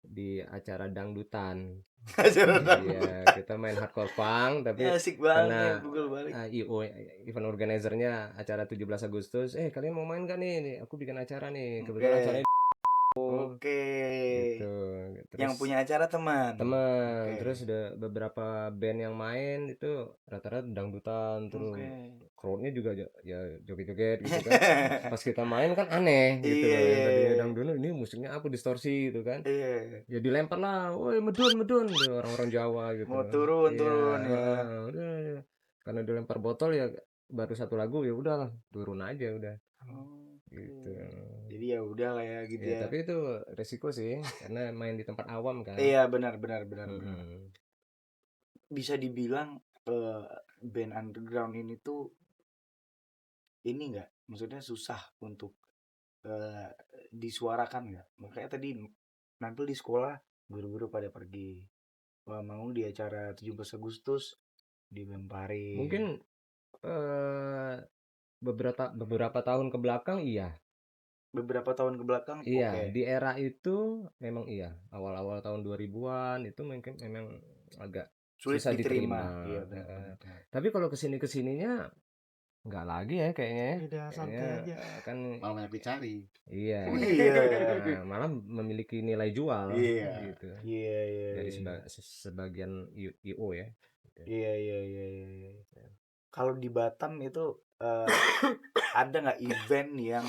A: di acara dangdutan.
B: Acara
A: Iya,
B: dangdutan.
A: kita main hardcore punk tapi
B: Asik banget
A: karena
B: pukul balik.
A: IO event organizernya acara 17 Agustus, kalian mau main gak nih? Aku bikin acara nih. Kebetulan
B: Oke.
A: acaranya
B: Oke.
A: gitu.
B: Yang
A: Terus
B: punya acara teman.
A: teman,
B: Oke.
A: terus ada beberapa band yang main itu rata-rata dangdutan, terus
B: Oke.
A: crowdnya juga ya joget-joget gitu kan. Pas kita main kan aneh gitu
B: Iya,
A: loh, yang
B: iya,
A: tadinya
B: iya.
A: dangdut ini musiknya apa distorsi gitu kan.
B: Iya.
A: Ya dilempar lah, woi medun medun, gitu, orang-orang Jawa gitu.
B: Mau turun
A: Iya,
B: turun ya.
A: udah. Karena dilempar botol ya baru satu lagu ya udah turun aja udah gitu.
B: Oke. Jadi ya udah lah ya gitu
A: Ya
B: ya.
A: tapi itu resiko sih karena main di tempat awam kan.
B: Iya benar benar benar benar.
A: Mm-mm.
B: Bisa dibilang band underground ini tuh ini enggak, maksudnya susah untuk eh, disuarakan nggak? Makanya tadi nampil di sekolah guru-guru pada pergi. Wah, mau di acara 17 Agustus dilemparin.
A: Mungkin eh beberapa tahun ke belakang iya.
B: Beberapa tahun ke belakang
A: Iya,
B: oke.
A: di era itu memang iya. Awal-awal tahun 2000-an itu mungkin memang agak
B: Sulit
A: susah
B: diterima.
A: diterima.
B: Iya benar
A: Heeh.
B: benar. benar.
A: Tapi kalau kesininya nggak lagi ya kayaknya ya.
C: Udah santai
A: Kayaknya
C: aja.
A: kan
E: Malah banyak dicari.
A: iya.
B: Iya.
A: Malah memiliki nilai jual
B: Iya.
A: gitu.
B: Iya iya
A: Dari
B: iya.
A: sebagian IO ya. Gitu.
B: Iya iya iya iya. Kalau di Batam itu ada nggak event yang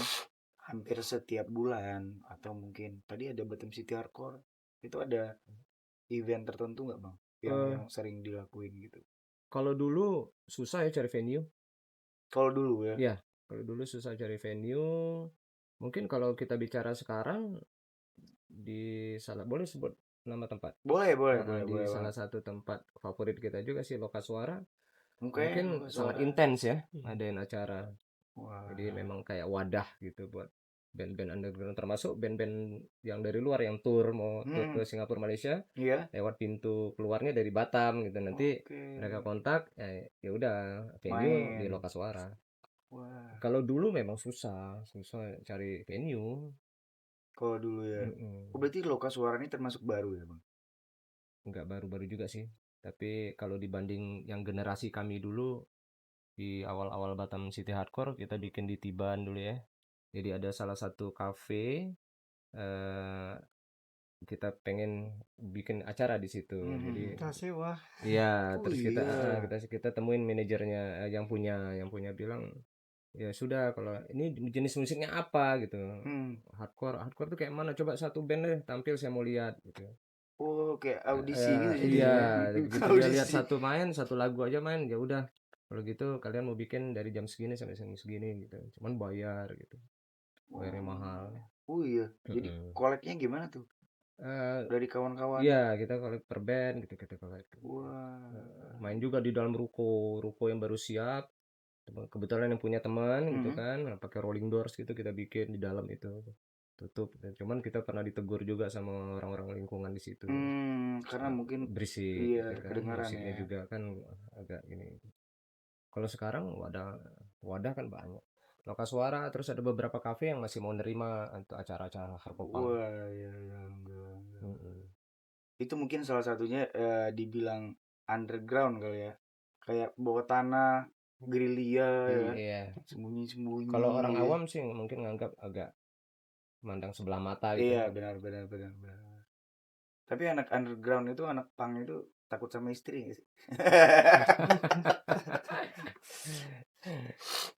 B: hampir setiap bulan atau mungkin tadi ada Batam City Hardcore itu ada event tertentu nggak bang yang sering dilakuin gitu?
A: Kalau dulu susah ya cari venue.
B: Kalau dulu ya?
A: Iya, kalau dulu susah cari venue. Mungkin kalau kita bicara sekarang boleh sebut nama tempat.
B: Boleh boleh
A: Nah,
B: boleh
A: di
B: boleh
A: salah
B: Bang.
A: satu tempat favorit kita juga sih Lokasuara.
B: Oke,
A: Mungkin sangat
B: suara.
A: intens ya
C: Iya.
A: ngadain acara.
B: Wah.
A: Jadi memang kayak wadah gitu buat band-band underground termasuk band-band yang dari luar yang tour mau tour ke Singapura Malaysia
B: Iya.
A: lewat pintu keluarnya dari Batam gitu. Nanti
B: Oke.
A: mereka kontak ya udah venue di
B: Main.
A: Lokasuara.
B: Wah.
A: Kalau dulu memang susah cari venue.
B: Kalau dulu ya.
A: Mm-mm.
B: Oh, berarti Lokasuara ini termasuk baru ya bang?
A: Nggak baru-baru juga sih. Tapi kalau dibanding yang generasi kami dulu di awal-awal Batam City Hardcore kita bikin di Tiban dulu ya. Jadi ada salah satu cafe eh kita pengen bikin acara di situ. Jadi
C: Kasih wah.
A: iya,
B: Oh
A: terus
B: iya.
A: kita temuin manajernya yang punya bilang ya sudah kalau ini jenis musiknya apa gitu. Hardcore tuh kayak mana? Coba satu band deh tampil saya mau lihat gitu.
B: Oh, kayak audisi gitu
A: Iya,
B: jadinya.
A: begitu dia lihat
B: Audisi.
A: satu lagu aja main ya udah. Kalau gitu kalian mau bikin dari jam segini sampai jam segini gitu. Cuman bayar gitu. Bayarnya mahal.
B: Oh iya. Jadi
A: Mm-mm.
B: koleknya gimana tuh?
A: Eh,
B: Dari kawan-kawan.
A: Iya, kita collect per band gitu kita collect.
B: Wah.
A: Main juga di dalam ruko yang baru siap. Kebetulan yang punya teman gitu kan, pakai rolling doors gitu kita bikin di dalam itu. Tutup. Cuman kita pernah ditegur juga sama orang-orang lingkungan di situ.
B: Karena mungkin
A: Berisik
B: iya
A: gitu kan.
B: kedengaran
A: Musiknya
B: ya.
A: juga kan agak gini. Kalau sekarang wadah kan banyak. Lokasuara terus ada beberapa kafe yang masih mau nerima untuk acara-acara hardcore punk.
B: Wah, iya iya enggak.
A: Mm-mm.
B: Itu mungkin salah satunya dibilang underground kali ya. Kayak bawah tanah, gerilya ya kan.
A: Iya.
B: Sembunyi-sembunyi.
A: Kalau orang
B: gitu.
A: awam sih mungkin nganggap agak mandang sebelah mata gitu.
B: Iya, benar. Tapi anak underground itu, anak punk itu takut sama istri nggak sih?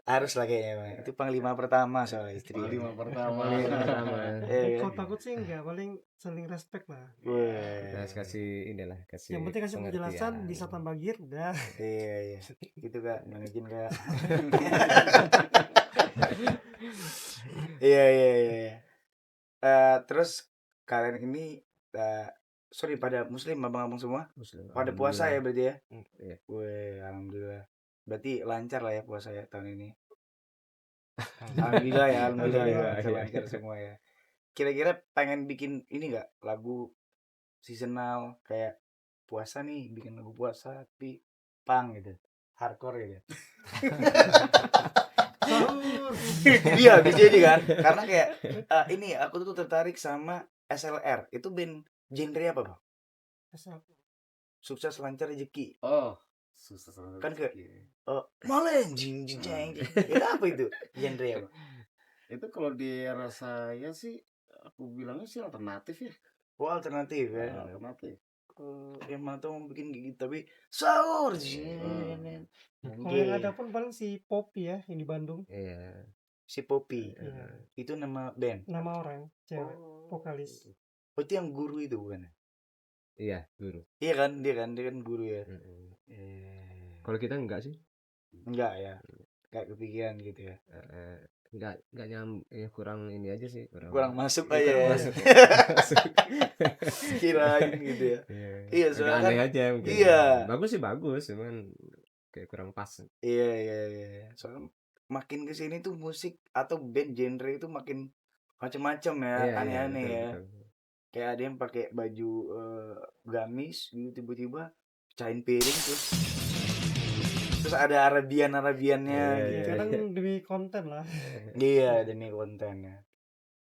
B: Harus lah kayaknya bang. Itu panglima pertama soal istri.
E: Panglima pertama.
C: Kalau takut sih enggak, paling saling respect lah.
A: Kita kasih inilah kasih
C: Yang penting kasih penjelasan,
A: pengertian.
C: bisa tambah gear udah.
B: Iya. Gitu kak, yang izin kak. Iya. Terus kalian ini sorry pada muslim abang-abang semua?
A: Muslim.
B: Pada puasa ya berarti ya?
A: Iya.
B: Wih, alhamdulillah. Berarti lancar lah ya puasa ya tahun ini. Alhamdulillah ya, lancar semua ya. Kira-kira pengen bikin ini nggak lagu seasonal kayak puasa nih, bikin lagu puasa tapi punk gitu, hardcore gitu. Iya bisa jadi kan, karena kayak ini aku tuh tertarik sama SLR, itu band Genre apa bang?
C: Asal
B: Sukses lancar rezeki.
E: Oh, susah banget.
B: Kan ke-
E: Iya.
B: Molen jing jing jing. Itu apa itu? Genre apa?
E: Itu kalau di era saya sih, aku bilangnya sih alternatif ya.
B: Oh alternatif ya.
E: Alternatif.
B: Yang mana tuh mau bikin gigi tapi sahur.
C: kalau yang ada pun paling si Poppy ya yang di Bandung.
A: Iya.
B: Si Poppy.
C: Iya.
B: Itu nama band.
C: Nama orang cewek vokalis.
B: Oh itu yang guru itu bukan?
A: Iya, guru.
B: Iya kan dia kan guru ya.
A: Kalau kita enggak sih.
B: Enggak ya. Kayak kepikiran gitu ya.
A: Enggak ya kurang ini aja sih,
B: Kurang masuk
A: Iya,
B: aja
A: kurang
B: ya.
A: masuk.
B: Kirain gitu ya.
A: Iya.
B: Iya,
A: Agak
B: soalnya
A: aneh
B: kan-
A: aja mungkin.
B: iya.
A: Bagus sih bagus, cuman kayak kurang pas.
B: Iya. Soalnya makin kesini tuh musik atau band genre itu makin macam-macam ya,
A: Iya,
B: aneh-aneh
A: betul,
B: ya.
A: betul.
B: Kayak ada yang pakai baju gamis gitu tiba-tiba pecahin piring terus ada Arabiannya
A: Iya,
B: gitu.
C: Kadang demi konten lah.
B: Iya, demi kontennya.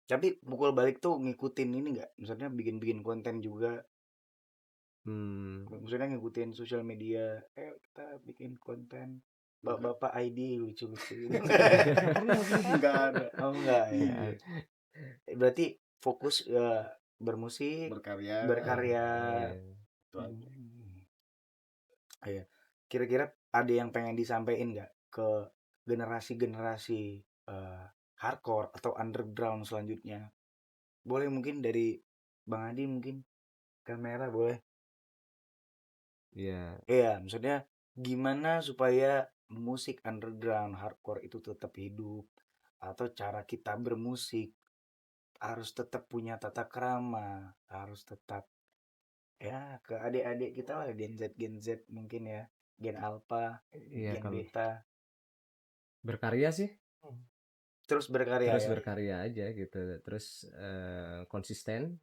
B: Tapi pukul balik tuh ngikutin ini enggak? Maksudnya bikin konten juga. Maksudnya ngikutin sosial media. Kita bikin konten. Bapak ID lucu-lucu gitu. Enggak ada. Oh enggak ya. Berarti fokus bermusik,
E: Berkarya.
B: berkarya.
E: Itu aja.
B: Iya. Kira-kira ada yang pengen disampaikan nggak ke generasi-generasi hardcore atau underground selanjutnya? Boleh mungkin dari Bang Adi mungkin kamera boleh.
A: Iya.
B: Iya, maksudnya gimana supaya musik underground hardcore itu tetap hidup atau cara kita bermusik harus tetap punya tata krama, harus tetap ya ke adik-adik kita lah Gen Z mungkin ya, Gen Alpha,
A: Iya,
B: Gen
A: kalau
B: Beta,
A: berkarya sih
B: terus berkarya
A: terus
B: ya.
A: berkarya aja gitu. Terus konsisten,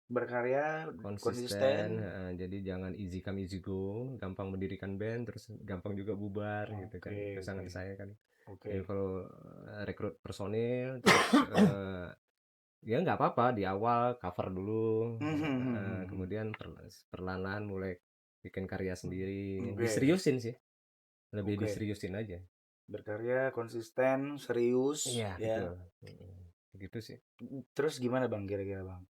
B: Berkarya konsisten.
A: jadi jangan easy come easy go, gampang mendirikan band terus gampang juga bubar gitu kan.
B: Oke,
A: Kesangan
B: oke.
A: saya kan.
B: Oke.
A: Jadi kalau rekrut personil terus ya nggak apa-apa di awal cover dulu, kemudian perlahan-lahan mulai bikin karya sendiri,
B: Oke.
A: diseriusin sih, lebih
B: Oke.
A: diseriusin aja.
B: Berkarya konsisten, serius
A: Iya,
B: ya.
A: betul. Begitu sih.
B: Terus gimana Bang kira-kira Bang?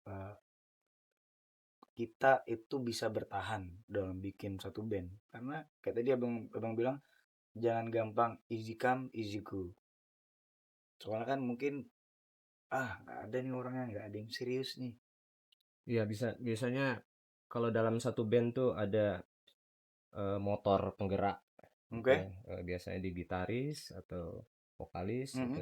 B: Kita itu bisa bertahan dalam bikin satu band karena kayak tadi abang bilang jangan gampang easy come easy go. Soalnya kan mungkin nggak ada nih orangnya, nggak ada yang serius nih.
A: Iya, biasanya kalau dalam satu band tuh ada motor penggerak gitu
B: Oke.
A: ya. Biasanya di gitaris atau vokalis
B: Mhm.
A: gitu.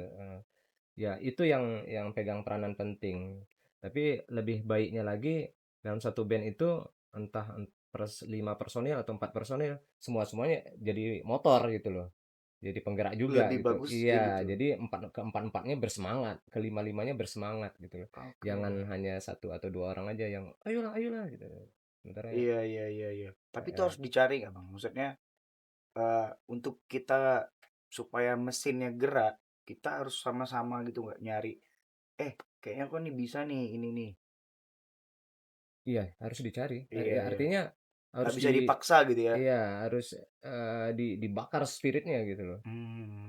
A: Ya itu yang pegang peranan penting. Tapi lebih baiknya lagi dalam satu band itu entah 5 personil atau 4 personil semuanya jadi motor gitu loh. Jadi penggerak juga
B: Lebih
A: gitu.
B: bagus
A: Iya,
B: kayak gitu.
A: jadi keempat-empatnya bersemangat, kelima-limanya bersemangat gitu loh.
B: Oke.
A: Jangan hanya satu atau dua orang aja yang ayolah gitu. Sementara
B: Iya. Tapi itu harus dicari nggak Bang? Maksudnya untuk kita supaya mesinnya gerak, kita harus sama-sama gitu nggak nyari. Kayaknya kok nih bisa nih ini nih.
A: iya harus dicari.
B: Iya.
A: Artinya
B: Nggak
A: harus
B: bisa dipaksa gitu ya.
A: iya harus dibakar spiritnya gitu loh.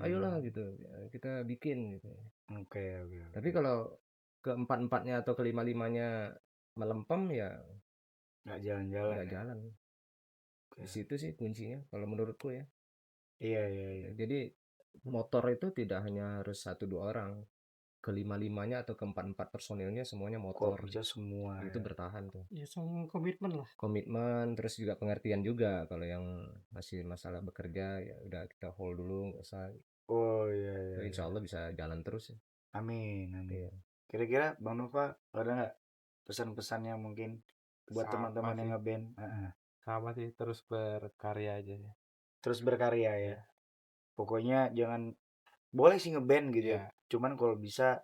A: Ayolah
B: Hmm.
A: gitu. Kita bikin gitu.
B: Oke.
A: Tapi kalau keempat-empatnya atau kelima-limanya melempem ya
B: Nggak jalan-jalan
A: nggak
B: ya.
A: jalan.
B: Oke.
A: Di situ sih kuncinya kalau menurutku ya.
B: Iya.
A: Jadi motor itu tidak hanya harus satu dua orang, kelima-limanya atau keempat-empat personilnya semuanya
B: Kok
A: motor.
B: bisa semua
A: Itu
B: ya?
A: bertahan tuh.
C: Ya sama komitmen lah.
A: Komitmen terus juga pengertian juga kalau yang masih masalah bekerja ya udah kita hold dulu nggak usah.
B: Oh iya.
A: Itu insya Allah bisa jalan terus ya.
B: Amin.
A: Iya.
B: Kira-kira Bang Nova ada nggak pesan-pesannya mungkin buat
D: Sama
B: teman-teman yang
D: sih.
B: ngeband?
D: Sama sih, terus berkarya aja ya.
B: Terus berkarya ya. Pokoknya jangan boleh sih ngeband gitu ya.
D: Iya.
B: Cuman kalau bisa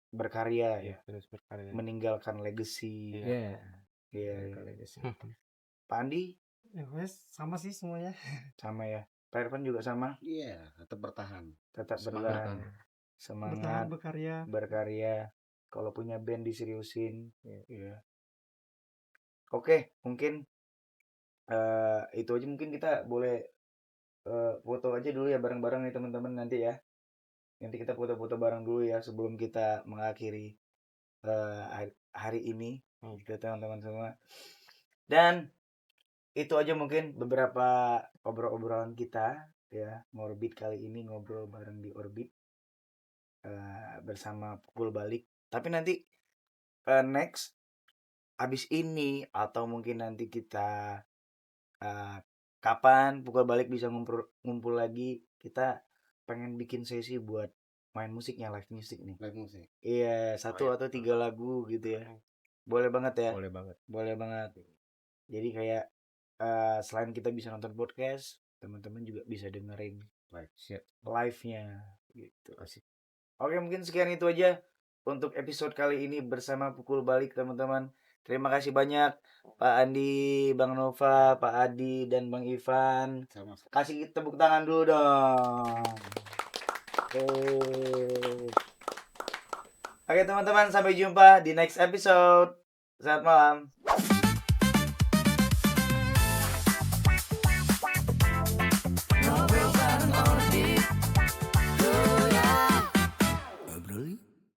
B: berkarya ya.
D: Iya, terus berkarya.
B: Meninggalkan legacy.
A: Iya.
B: Iya.
A: Kalau itu sih.
B: Pak Andi
C: Ya wes sama sih semuanya.
B: sama ya. Pak Irfan juga sama.
E: Iya, tetap bertahan.
B: Tetap
E: Semangat.
B: bertahan.
C: Bertahan
B: Semangat
C: berkarya.
B: berkarya. Kalau punya band diseriusin. Iya. Oke, mungkin itu aja, mungkin kita boleh foto aja dulu ya bareng-bareng nih teman-teman nanti ya. Nanti kita foto-foto bareng dulu ya sebelum kita mengakhiri hari ini gitu teman-teman semua. Dan itu aja mungkin beberapa obrol-obrolan kita ya, ngorbit kali ini, ngobrol bareng di Orbit bersama Pukul Balik. Tapi nanti next abis ini atau mungkin nanti kita kapan Pukul Balik bisa ngumpul lagi, kita pengen bikin sesi buat main musiknya, live music nih.
E: Live musik.
B: Iya, 1 atau 3 lagu gitu ya. Boleh banget ya?
A: Boleh banget.
B: Boleh banget. Jadi kayak selain kita bisa nonton podcast, teman-teman juga bisa dengerin live-nya gitu.
A: Asik.
B: Oke, mungkin sekian itu aja untuk episode kali ini bersama Pukul Balik teman-teman. Terima kasih banyak Pak Andi, Bang Nova, Pak Adi, dan Bang Ivan.
E: Sama.
B: Kasih tepuk tangan dulu dong. Oke teman-teman, sampai jumpa di next episode. Selamat malam.